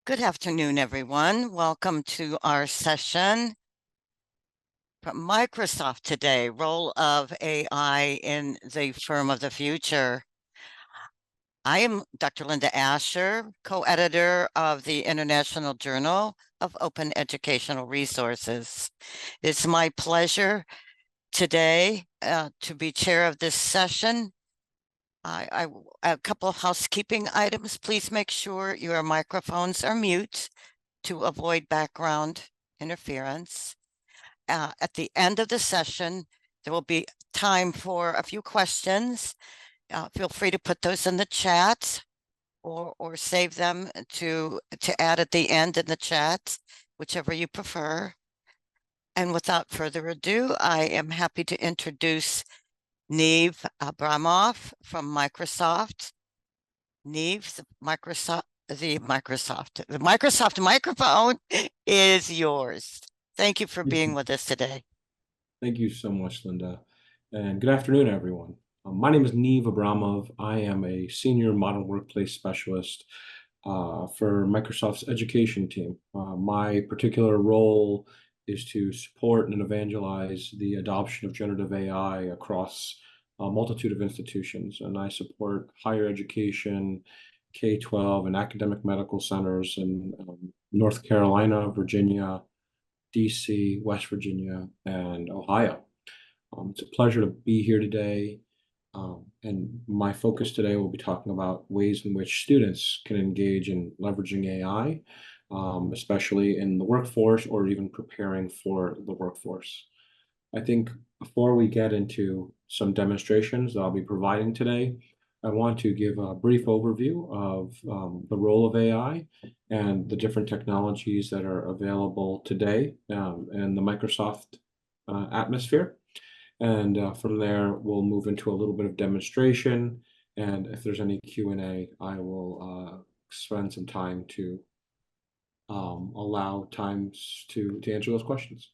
Good afternoon, everyone. Welcome to our session from Microsoft today, role of AI in the firm of the future. I am Dr. Linda Asher, co-editor of the International Journal of Open Educational Resources. It's my pleasure today to be chair of this session. A couple of housekeeping items. Please make sure your microphones are mute to avoid background interference. At the end of the session, there will be time for a few questions. Feel free to put those in the chat or save them to add at the end in the chat, whichever you prefer. And without further ado, I am happy to introduce Niv Abramov from Microsoft. Niv, the Microsoft microphone is yours. Thank you for being with us today. Thank you so much, Linda. And good afternoon, everyone. My name is Niv Abramov. I am a senior modern workplace specialist for Microsoft's education team. My particular role is to support and evangelize the adoption of generative AI across a multitude of institutions. And I support higher education, K-12, and academic medical centers in North Carolina, Virginia, DC, West Virginia, and Ohio. It's a pleasure to be here today. And my focus today will be talking about ways in which students can engage in leveraging AI, especially in the workforce or even preparing for the workforce. I think before we get into some demonstrations that I'll be providing today, I want to give a brief overview of the role of AI and the different technologies that are available today in the Microsoft atmosphere. And from there, we'll move into a little bit of demonstration. And if there's any Q&A, I will spend some time to allow times to answer those questions.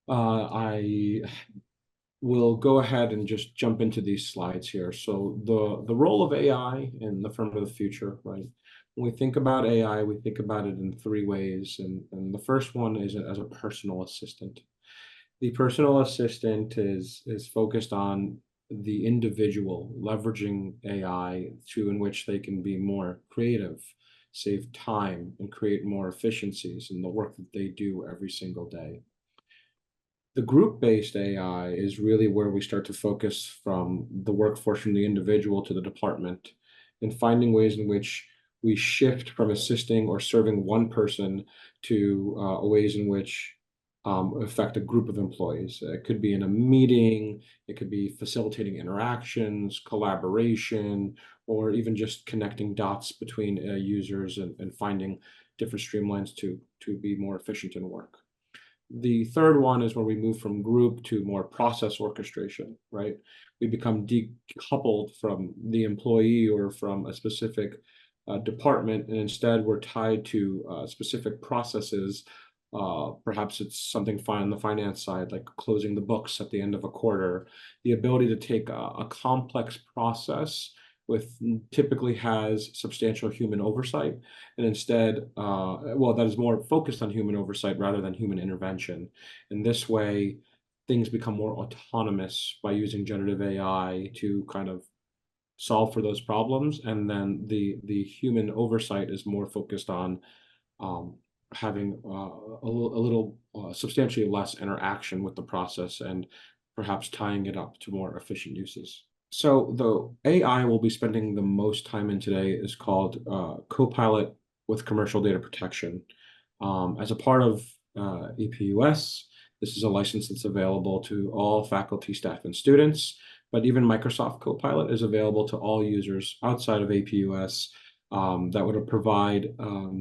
I will go ahead and just jump into these slides here. So the role of AI in the firm of the future, right? When we think about AI, we think about it in three ways. And the first one is as a personal assistant. The personal assistant is focused on the individual leveraging AI in which they can be more creative, save time, and create more efficiencies in the work that they do every single day. The group-based AI is really where we start to focus from the workforce, from the individual to the department, and finding ways in which we shift from assisting or serving one person to ways in which affect a group of employees. It could be in a meeting, it could be facilitating interactions, collaboration, or even just connecting dots between users and finding different streamlines to be more efficient in work. The third one is where we move from group to more process orchestration, right? We become decoupled from the employee or from a specific department, and instead we're tied to specific processes. Perhaps it's something on the finance side, like closing the books at the end of a quarter. The ability to take a complex process with typically has substantial human oversight, and instead, that is more focused on human oversight rather than human intervention. In this way, things become more autonomous by using generative AI to kind of solve for those problems, and then the human oversight is more focused on having a little substantially less interaction with the process and perhaps tying it up to more efficient uses. So the AI we'll be spending the most time in today is called Copilot with Commercial Data Protection. As a part of APUS, this is a license that's available to all faculty, staff, and students, but even Microsoft Copilot is available to all users outside of APUS that would provide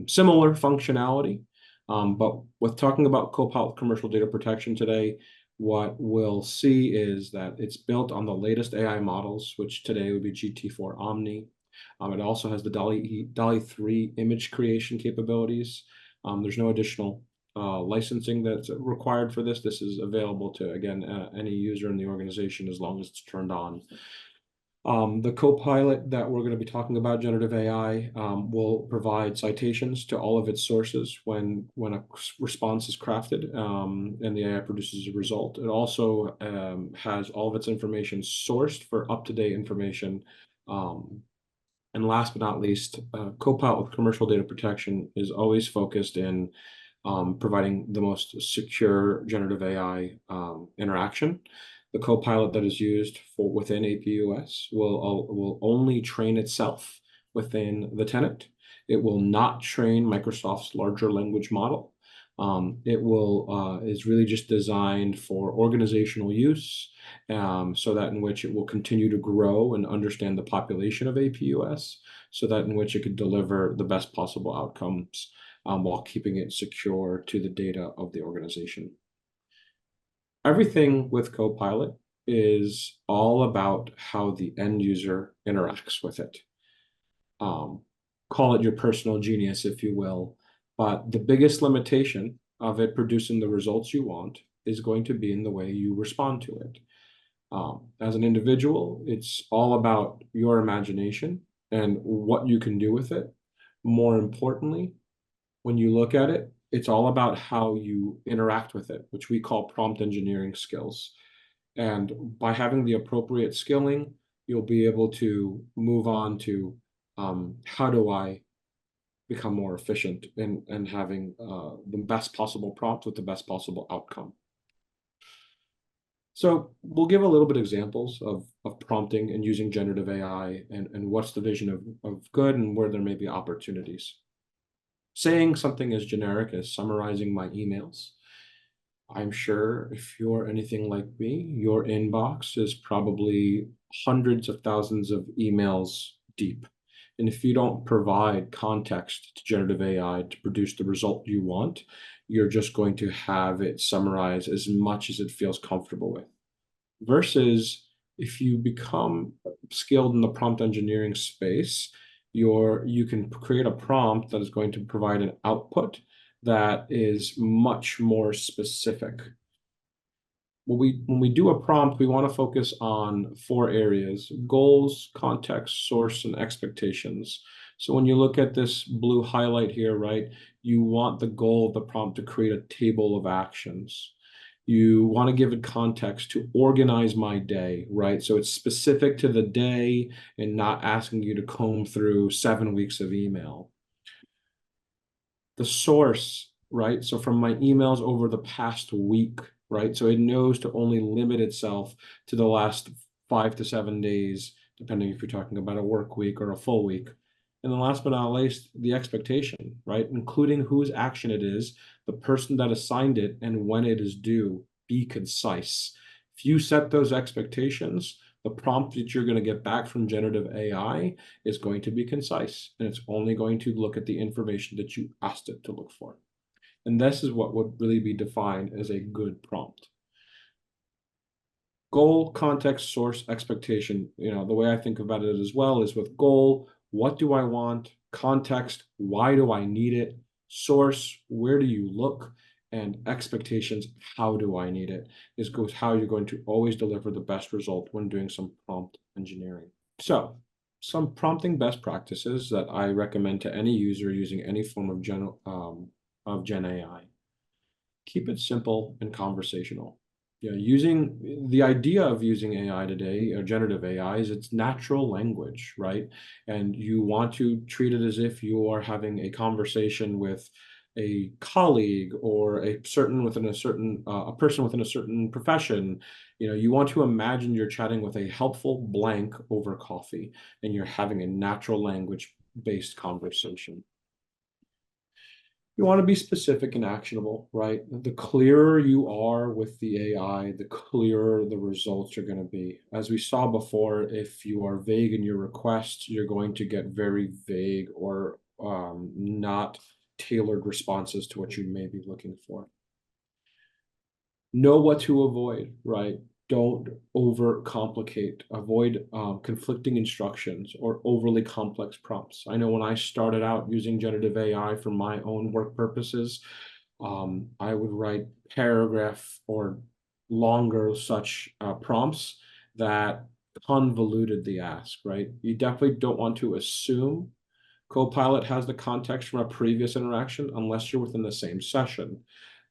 similar functionality. But with talking about Copilot Commercial Data Protection today, what we'll see is that it's built on the latest AI models, which today would be GPT-4 Omni. It also has the DALL-E 3 image creation capabilities. There's no additional licensing that's required for this. This is available to, again, any user in the organization as long as it's turned on. The Copilot that we're going to be talking about, generative AI, will provide citations to all of its sources when a response is crafted, and the AI produces a result. It also has all of its information sourced for up-to-date information. And last but not least, Copilot with commercial data protection is always focused in providing the most secure generative AI interaction. The Copilot that is used within APUS will only train itself within the tenant. It will not train Microsoft's larger language model. It is really just designed for organizational use, so that in which it will continue to grow and understand the population of APUS, so that in which it could deliver the best possible outcomes, while keeping it secure to the data of the organization. Everything with Copilot is all about how the end user interacts with it. Call it your personal genius, if you will, but the biggest limitation of it producing the results you want is going to be in the way you respond to it. As an individual, it's all about your imagination and what you can do with it. More importantly, when you look at it, it's all about how you interact with it, which we call prompt engineering skills. And by having the appropriate skilling, you'll be able to move on to how do I become more efficient in having the best possible prompt with the best possible outcome. So we'll give a little bit of examples of prompting and using generative AI, and what's the vision of good and where there may be opportunities. Saying something as generic as summarizing my emails. I'm sure if you're anything like me, your inbox is probably hundreds of thousands of emails deep. And if you don't provide context to generative AI to produce the result you want, you're just going to have it summarize as much as it feels comfortable with. Versus if you become skilled in the prompt engineering space, you can create a prompt that is going to provide an output that is much more specific. When we do a prompt, we want to focus on 4 areas: goals, context, source, and expectations. So when you look at this blue highlight here, right, you want the goal of the prompt to create a table of actions. You want to give it context to organize my day, right? So it's specific to the day and not asking you to comb through 7 weeks of email. The source, right? So from my emails over the past week, right? So it knows to only limit itself to the last 5 to 7 days, depending if you're talking about a work week or a full week. And then last but not least, the expectation, right? Including whose action it is, the person that assigned it, and when it is due. Be concise. If you set those expectations, the prompt that you're going to get back from generative AI is going to be concise, and it's only going to look at the information that you asked it to look for. And this is what would really be defined as a good prompt. Goal, context, source, expectation. The way I think about it as well is with goal, what do I want? Context, why do I need it? Source, where do you look? And expectations, how do I need it? Is how you're going to always deliver the best result when doing some prompt engineering. So some prompting best practices that I recommend to any user using any form of Gen AI. Keep it simple and conversational. Using the idea of using AI today, or generative AI, is it's natural language, right? And you want to treat it as if you are having a conversation with a colleague or a person within a certain profession. You want to imagine you're chatting with a helpful blank over coffee, and you're having a natural language-based conversation. You want to be specific and actionable, right? The clearer you are with the AI, the clearer the results are going to be. As we saw before, if you are vague in your requests, you're going to get very vague or not tailored responses to what you may be looking for. Know what to avoid, right? Don't overcomplicate. Avoid conflicting instructions or overly complex prompts. I know when I started out using generative AI for my own work purposes, I would write paragraph or longer such prompts that convoluted the ask, right? You definitely don't want to assume Copilot has the context from a previous interaction unless you're within the same session.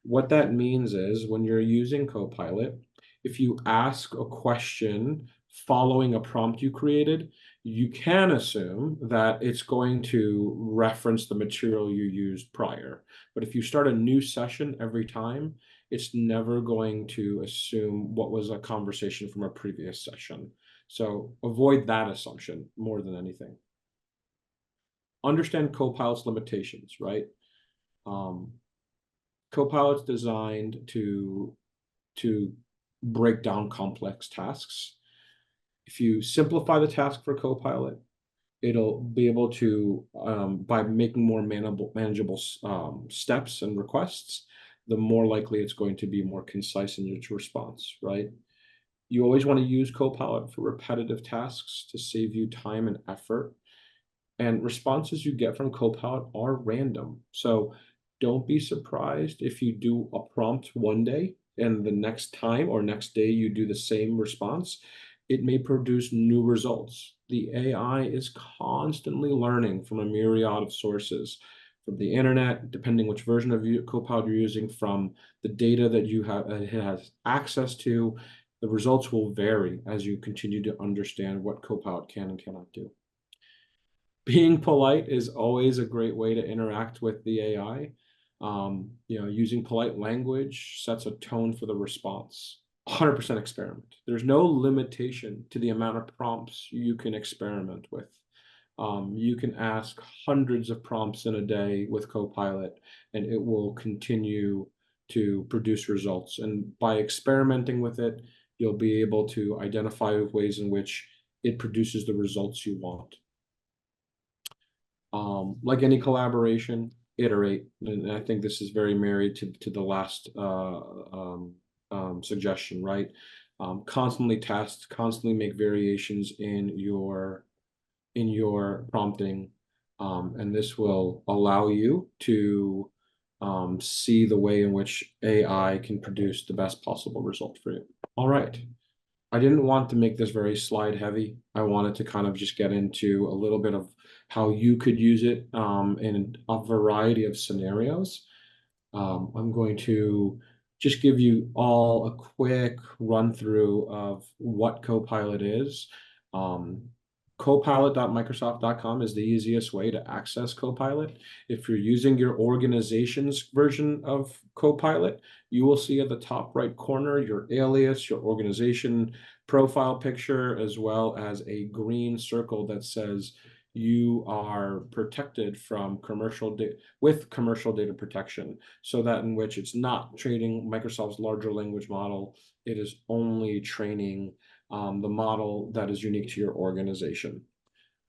What that means is when you're using Copilot, if you ask a question following a prompt you created, you can assume that it's going to reference the material you used prior. But if you start a new session every time, it's never going to assume what was a conversation from a previous session. So avoid that assumption more than anything. Understand Copilot's limitations, right? Copilot's designed to break down complex tasks. If you simplify the task for Copilot, it'll be able to, by making more manageable steps and requests, the more likely it's going to be more concise in its response, right? You always want to use Copilot for repetitive tasks to save you time and effort. And responses you get from Copilot are random. So don't be surprised if you do a prompt one day and the next time or next day you do the same response. It may produce new results. The AI is constantly learning from a myriad of sources, from the internet, depending which version of Copilot you're using, from the data that you have it has access to. The results will vary as you continue to understand what Copilot can and cannot do. Being polite is always a great way to interact with the AI. Using polite language sets a tone for the response. 100% experiment. There's no limitation to the amount of prompts you can experiment with. You can ask hundreds of prompts in a day with Copilot, and it will continue to produce results. And by experimenting with it, you'll be able to identify ways in which it produces the results you want. Like any collaboration, iterate. And I think this is very married to the last suggestion, right? Constantly test, constantly make variations in your prompting. And this will allow you to see the way in which AI can produce the best possible result for you. All right. I didn't want to make this very slide heavy. I wanted to kind of just get into a little bit of how you could use it in a variety of scenarios. I'm going to just give you all a quick run through of what Copilot is. Copilot.microsoft.com is the easiest way to access Copilot. If you're using your organization's version of Copilot, you will see at the top right corner your alias, your organization profile picture, as well as a green circle that says you are protected from commercial data with commercial data protection, so that in which it's not training Microsoft's larger language model, it is only training the model that is unique to your organization.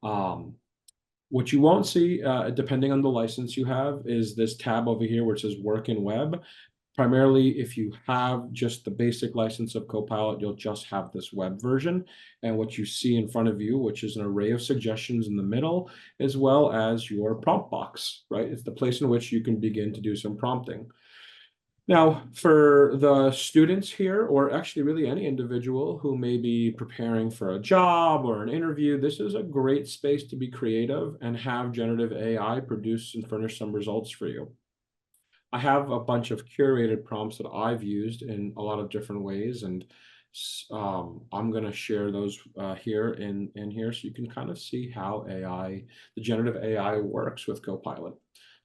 What you won't see, depending on the license you have, is this tab over here where it says Work in Web. Primarily, if you have just the basic license of Copilot, you'll just have this web version. And what you see in front of you, which is an array of suggestions in the middle, as well as your prompt box, right? It's the place in which you can begin to do some prompting. Now, for the students here, or actually really any individual who may be preparing for a job or an interview, this is a great space to be creative and have generative AI produce and furnish some results for you. I have a bunch of curated prompts that I've used in a lot of different ways, and I'm going to share those here in here so you can kind of see how the generative AI works with Copilot.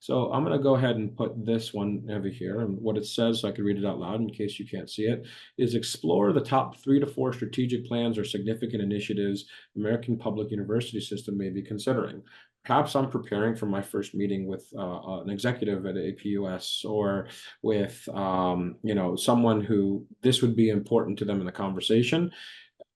So I'm going to go ahead and put this one over here, and what it says, so I can read it out loud in case you can't see it, is explore the top 3 to 4 strategic plans or significant initiatives American public university system may be considering. Perhaps I'm preparing for my first meeting with an executive at APUS, or with someone who this would be important to them in the conversation.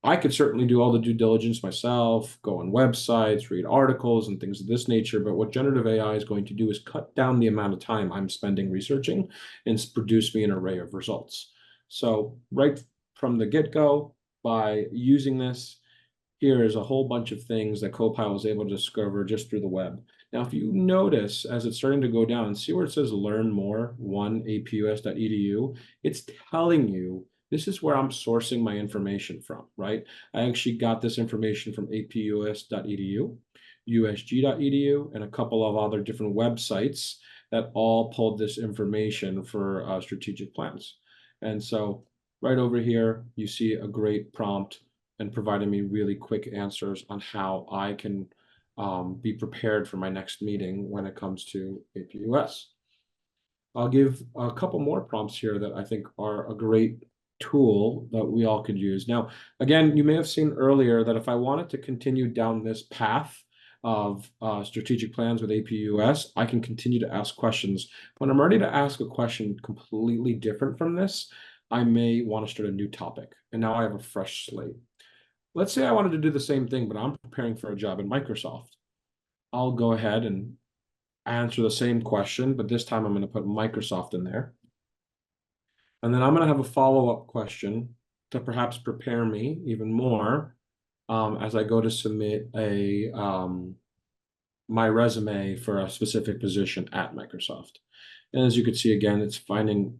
I could certainly do all the due diligence myself, go on websites, read articles and things of this nature. But what generative AI is going to do is cut down the amount of time I'm spending researching and produce me an array of results. So right from the get-go, by using this, here is a whole bunch of things that Copilot was able to discover just through the web. Now, if you notice, as it's starting to go down, see where it says learn more, 1apus.edu, it's telling you this is where I'm sourcing my information from, right? I actually got this information from apus.edu, usg.edu, and a couple of other different websites that all pulled this information for strategic plans. And so right over here, you see a great prompt and providing me really quick answers on how I can be prepared for my next meeting when it comes to APUS. I'll give a couple more prompts here that I think are a great tool that we all could use. Now, again, you may have seen earlier that if I wanted to continue down this path of strategic plans with APUS, I can continue to ask questions. When I'm ready to ask a question completely different from this, I may want to start a new topic. And now I have a fresh slate. Let's say I wanted to do the same thing, but I'm preparing for a job in Microsoft. I'll go ahead and answer the same question, but this time I'm going to put Microsoft in there. And then I'm going to have a follow-up question to perhaps prepare me even more as I go to submit my resume for a specific position at Microsoft. And as you can see, again, it's finding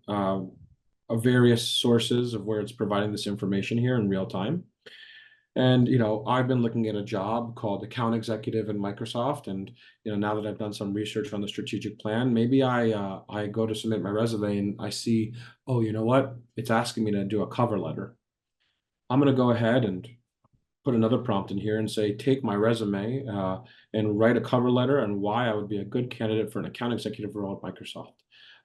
various sources of where it's providing this information here in real time. And, I've been looking at a job called account executive in Microsoft. And, now that I've done some research on the strategic plan, maybe I go to submit my resume and I see, oh, you know what? It's asking me to do a cover letter. I'm going to go ahead and put another prompt in here and say, take my resume and write a cover letter and why I would be a good candidate for an account executive role at Microsoft.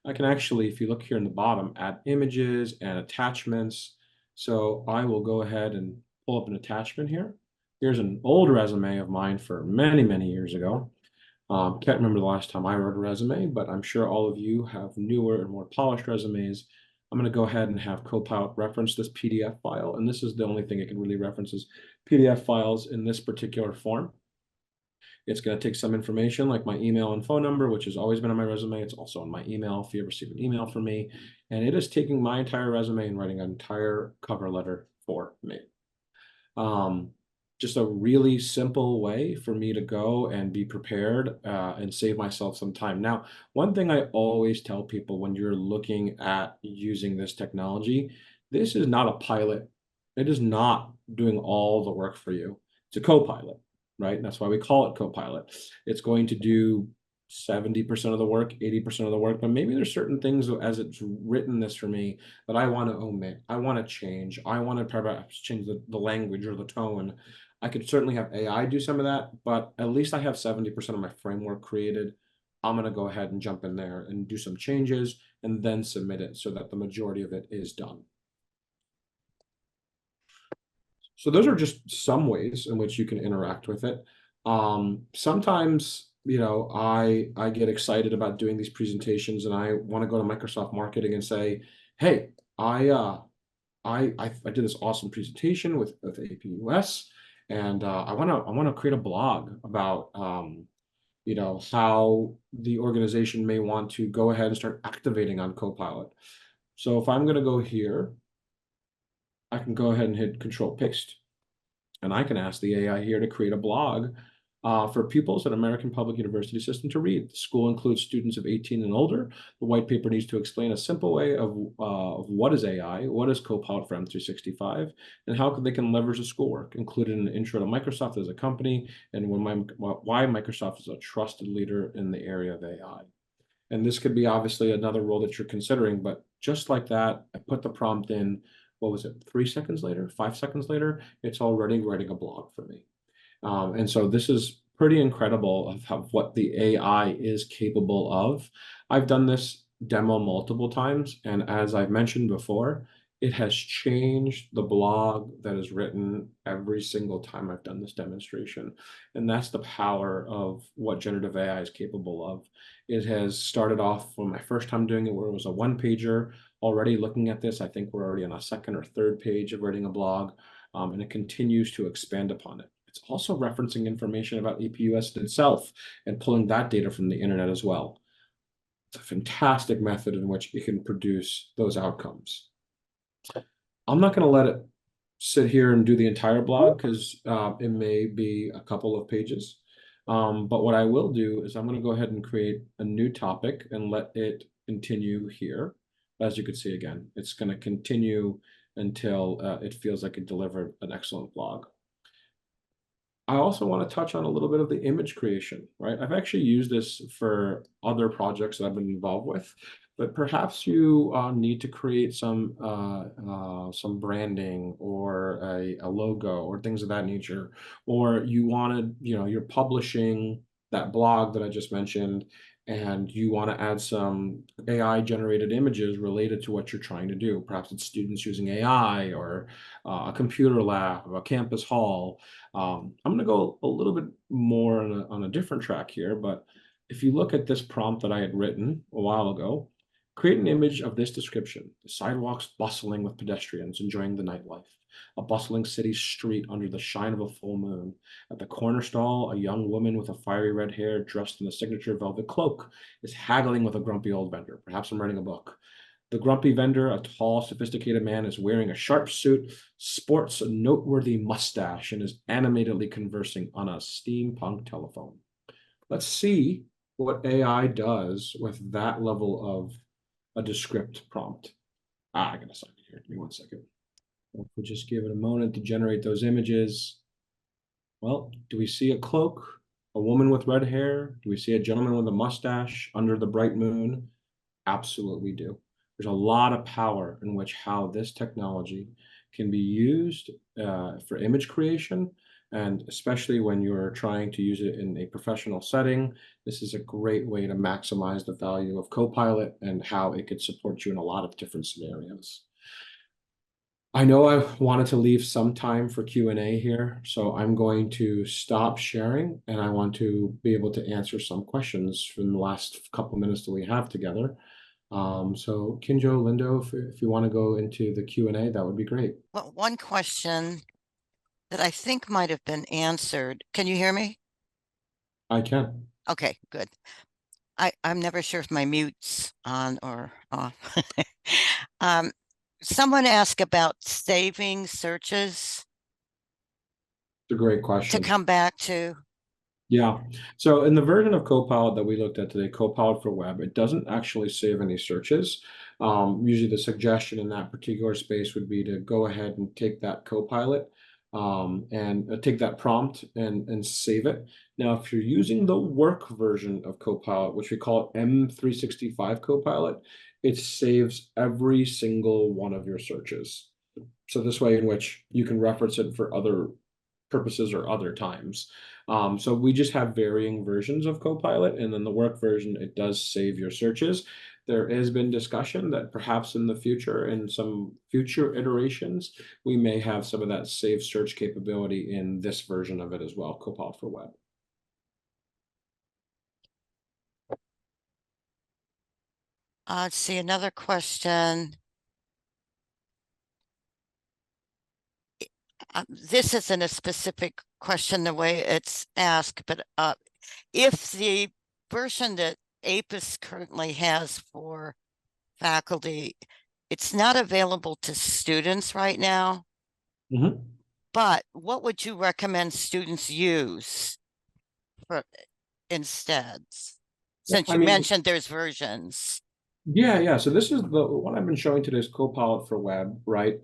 I can actually, if you look here in the bottom, add images and attachments. So I will go ahead and pull up an attachment here. Here's an old resume of mine for many, many years ago. Can't remember the last time I wrote a resume, but I'm sure all of you have newer and more polished resumes. I'm going to go ahead and have Copilot reference this PDF file. And this is the only thing it can really reference is PDF files in this particular form. It's going to take some information like my email and phone number, which has always been on my resume. It's also on my email if you ever receive an email from me. And it is taking my entire resume and writing an entire cover letter for me. Just a really simple way for me to go and be prepared and save myself some time. Now, one thing I always tell people when you're looking at using this technology, this is not a pilot. It is not doing all the work for you. It's a co-pilot, right? That's why we call it co-pilot. It's going to do 70% of the work, 80% of the work, but maybe there's certain things as it's written this for me that I want to omit. I want to change. I want to perhaps change the language or the tone. I could certainly have AI do some of that, but at least I have 70% of my framework created. I'm going to go ahead and jump in there and do some changes and then submit it so that the majority of it is done. So those are just some ways in which you can interact with it. Sometimes, I get excited about doing these presentations and I want to go to Microsoft Marketing and say, hey, I did this awesome presentation with APUS, and I want to create a blog about how the organization may want to go ahead and start activating on Copilot. So if I'm going to go here, I can go ahead and hit Control Paste, and I can ask the AI here to create a blog for pupils at American Public University System to read. The school includes students of 18 and older. The white paper needs to explain a simple way of what is AI, what is Copilot for M365, and how they can leverage the schoolwork, including an intro to Microsoft as a company and why Microsoft is a trusted leader in the area of AI. And this could be obviously another role that you're considering, but just like that, I put the prompt in, what was it, 3 seconds later, 5 seconds later, it's already writing a blog for me. And so this is pretty incredible of what the AI is capable of. I've done this demo multiple times, and as I've mentioned before, it has changed the blog that is written every single time I've done this demonstration. And that's the power of what generative AI is capable of. It has started off from my first time doing it where it was a one-pager. Already looking at this, I think we're already on a second or third page of writing a blog, and it continues to expand upon it. It's also referencing information about APUS itself and pulling that data from the internet as well. It's a fantastic method in which it can produce those outcomes. I'm not going to let it sit here and do the entire blog because it may be a couple of pages. But what I will do is I'm going to go ahead and create a new topic and let it continue here. As you can see again, it's going to continue until it feels like it delivered an excellent blog. I also want to touch on a little bit of the image creation, right? I've actually used this for other projects that I've been involved with, but perhaps you need to create some branding or a logo or things of that nature, or you wanted, you're publishing that blog that I just mentioned, and you want to add some AI generated images related to what you're trying to do. Perhaps it's students using AI or a computer lab, or a campus hall. I'm going to go a little bit more on a different track here, but if you look at this prompt that I had written a while ago, create an image of this description: the sidewalks bustling with pedestrians enjoying the nightlife, a bustling city street under the shine of a full moon. At the corner stall, a young woman with a fiery red hair dressed in a signature velvet cloak is haggling with a grumpy old vendor. Perhaps I'm writing a book. The grumpy vendor, a tall, sophisticated man, is wearing a sharp suit, sports a noteworthy mustache, and is animatedly conversing on a steampunk telephone. Let's see what AI does with that level of a descript prompt. I gotta sign in here. Give me 1 second. If we just give it a moment to generate those images. Well, do we see a cloak, a woman with red hair? Do we see a gentleman with a mustache under the bright moon? Absolutely do. There's a lot of power in which how this technology can be used for image creation, and especially when you're trying to use it in a professional setting, this is a great way to maximize the value of Copilot and how it could support you in a lot of different scenarios. I know I wanted to leave some time for Q&A here, so I'm going to stop sharing, and I want to be able to answer some questions from the last couple minutes that we have together. So Kinjo, Lindo, if you want to go into the Q&A, that would be great. Well, one question that I think might have been answered. Can you hear me? I can. Okay, good. I'm never sure if my mute's on or off. Someone asked about saving searches It's a great to question. come back to. Yeah. So in the version of Copilot that we looked at today, Copilot for Web, it doesn't actually save any searches. Usually the suggestion in that particular space would be to go ahead and take that Copilot and take that prompt and save it. Now, if you're using the work version of Copilot, which we call M365 Copilot, it saves every single one of your searches. So this way in which you can reference it for other purposes or other times. So we just have varying versions of Copilot, and then the work version, it does save your searches. There has been discussion that perhaps in the future, in some future iterations, we may have some of that save search capability in this version of it as well, Copilot for Web. Let's see, another question. This isn't a specific question the way it's asked, but if the version that APUS currently has for faculty, it's not available to students right now, but what would you recommend students use for instead? Since you mentioned there's versions. Yeah. So this is the what I've been showing today is Copilot for Web, right?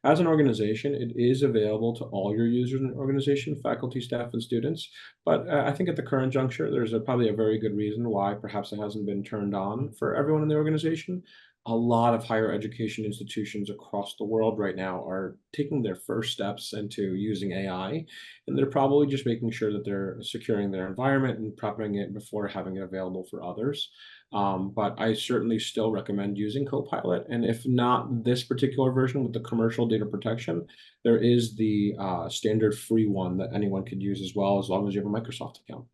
As an organization, it is available to all your users in the organization, faculty, staff, and students. But I think at the current juncture, there's probably a very good reason why perhaps it hasn't been turned on for everyone in the organization. A lot of higher education institutions across the world right now are taking their first steps into using AI, and they're probably just making sure that they're securing their environment and prepping it before having it available for others. But I certainly still recommend using Copilot. And if not this particular version with the commercial data protection, there is the standard free one that anyone could use as well, as long as you have a Microsoft account.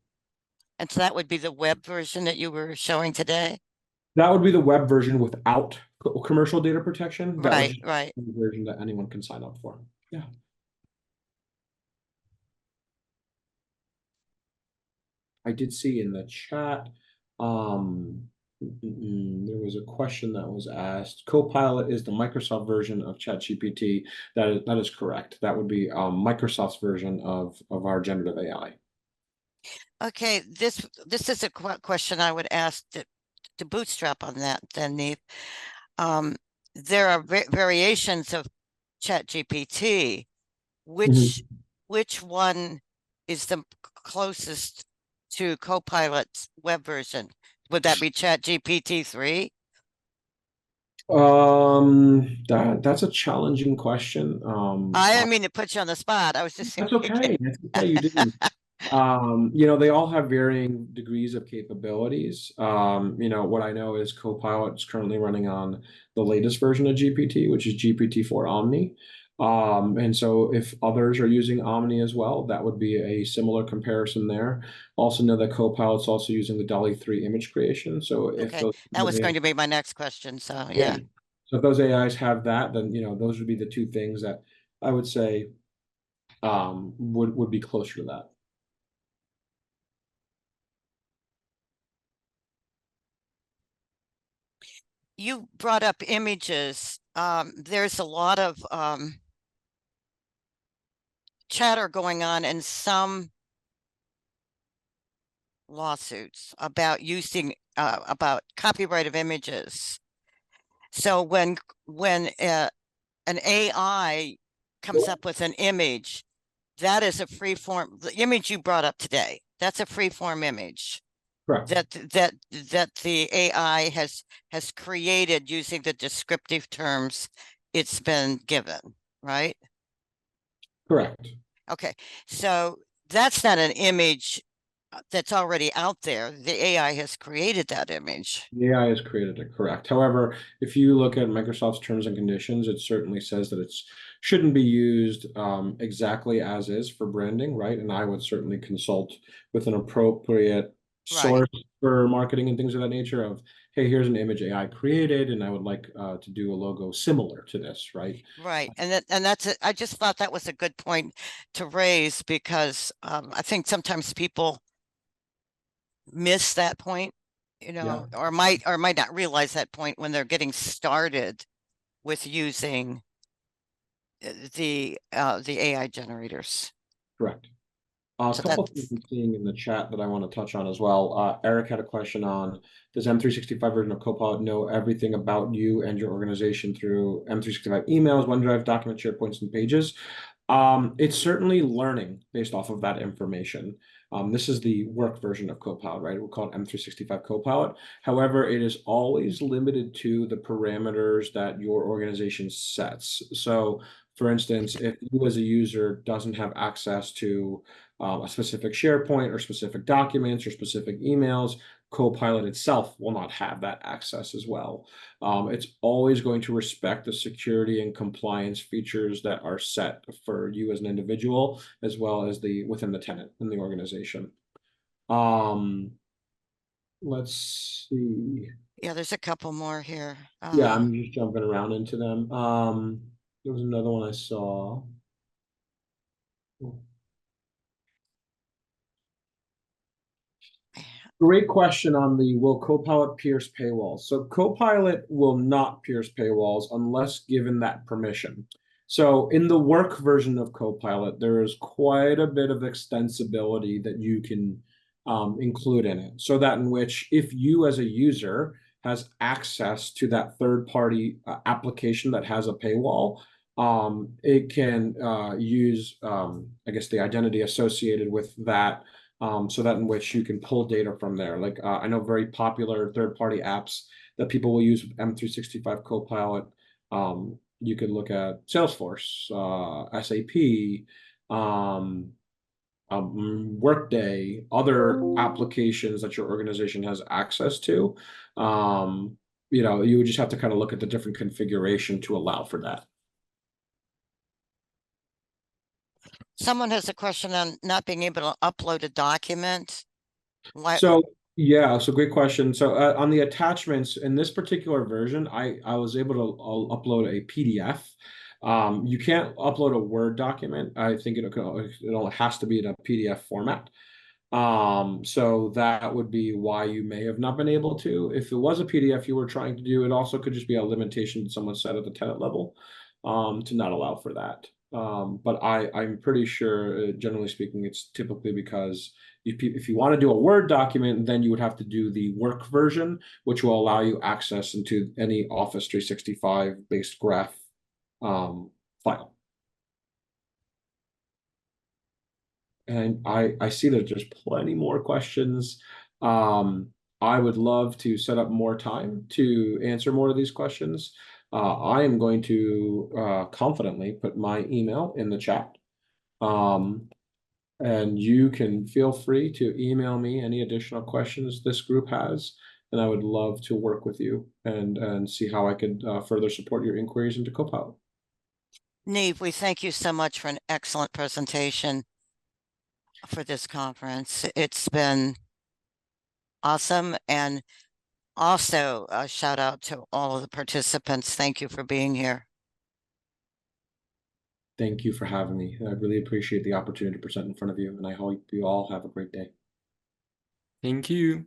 And so that would be the web version that you were showing today? That would be the web version without commercial data protection. That Right, right. the version that anyone can sign up for. Yeah. I did see in the chat, there was a question that was asked. Copilot is the Microsoft version of ChatGPT. That is correct. That would be Microsoft's version of our generative AI. Okay, this is a question I would ask to bootstrap on that then, Neve. There are variations of ChatGPT, Mhm. which one is the closest to Copilot's web version? Would that be ChatGPT 3? That's a challenging question. I didn't mean to put you on the spot. I was just That's thinking. okay. That's okay. You didn't. You know, they all have varying degrees of capabilities. You know, what I know is Copilot is currently running on the latest version of GPT, which is GPT-4 Omni. And so if others are using Omni as well, that would be a similar comparison there. Also know that Copilot's also using the DALL-E 3 image creation. So if Okay, those, that was going to be my next question. So yeah. yeah. So if those AIs have that, then you know those would be the two things that I would say would be closer to that. You brought up images. There's a lot of chatter going on in some lawsuits about using about copyright of images. So when an AI comes up with an image, that is a free form. The image you brought up today, that's a free form image Correct. that the AI has created using the descriptive terms it's been given, right? Correct. Okay, so that's not an image that's already out there. The AI has created that image. The AI has created it, correct. However, if you look at Microsoft's terms and conditions, it certainly says that it's shouldn't be used exactly as is for branding, right? And I would certainly consult with an appropriate Right, source for marketing and things of that nature of, hey, here's an image AI created, and I would like to do a logo similar to this, right? right. And that's it. I just thought that was a good point to raise because I think sometimes people miss that point, Yeah, or might not realize that point when they're getting started with using the AI generators. correct. A So couple of things that's I'm seeing in the chat that I want to touch on as well. Eric had a question on, does M365 version of Copilot know everything about you and your organization through M365 emails, OneDrive, documents, SharePoints, and Pages? It's certainly learning based off of that information. This is the work version of Copilot, right? We'll call it M365 Copilot. However, it is always limited to the parameters that your organization sets. So, for instance, if you as a user doesn't have access to a specific SharePoint or specific documents or specific emails, Copilot itself will not have that access as well. It's always going to respect the security and compliance features that are set for you as an individual, as well as the within the tenant in the organization. Um, let's see. Yeah, there's a couple more here. Yeah, I'm just jumping around into them. There was another one I saw. Great question on the will Copilot pierce paywalls? So Copilot will not pierce paywalls unless given that permission. So in the work version of Copilot, there is quite a bit of extensibility that you can include in it. So that in which if you as a user has access to that third-party application that has a paywall, it can use, I guess, the identity associated with that so that in which you can pull data from there. Like I know very popular third-party apps that people will use with M365 Copilot. You could look at Salesforce, SAP, Workday, other applications that your organization has access to. You know, you would just have to kind of look at the different configuration to allow for that. Someone has a question on not being able to upload a document. Why? So yeah, so great question. So on the attachments in this particular version, I was able to upload a PDF. You can't upload a Word document. I think it only has to be in a PDF format. So that would be why you may have not been able to. If it was a PDF you were trying to do, it also could just be a limitation someone set at the tenant level, to not allow for that. But I'm pretty sure, generally speaking, it's typically because if you want to do a Word document, then you would have to do the work version, which will allow you access into any Office 365 based graph file. And I see that there's plenty more questions. I would love to set up more time to answer more of these questions. I am going to confidently put my email in the chat. And you can feel free to email me any additional questions this group has, and I would love to work with you and see how I could further support your inquiries into Copilot. Neve, we thank you so much for an excellent presentation for this conference. It's been awesome. And also a shout out to all of the participants. Thank you for being here. Thank you for having me. I really appreciate the opportunity to present in front of you, and I hope you all have a great day. Thank you.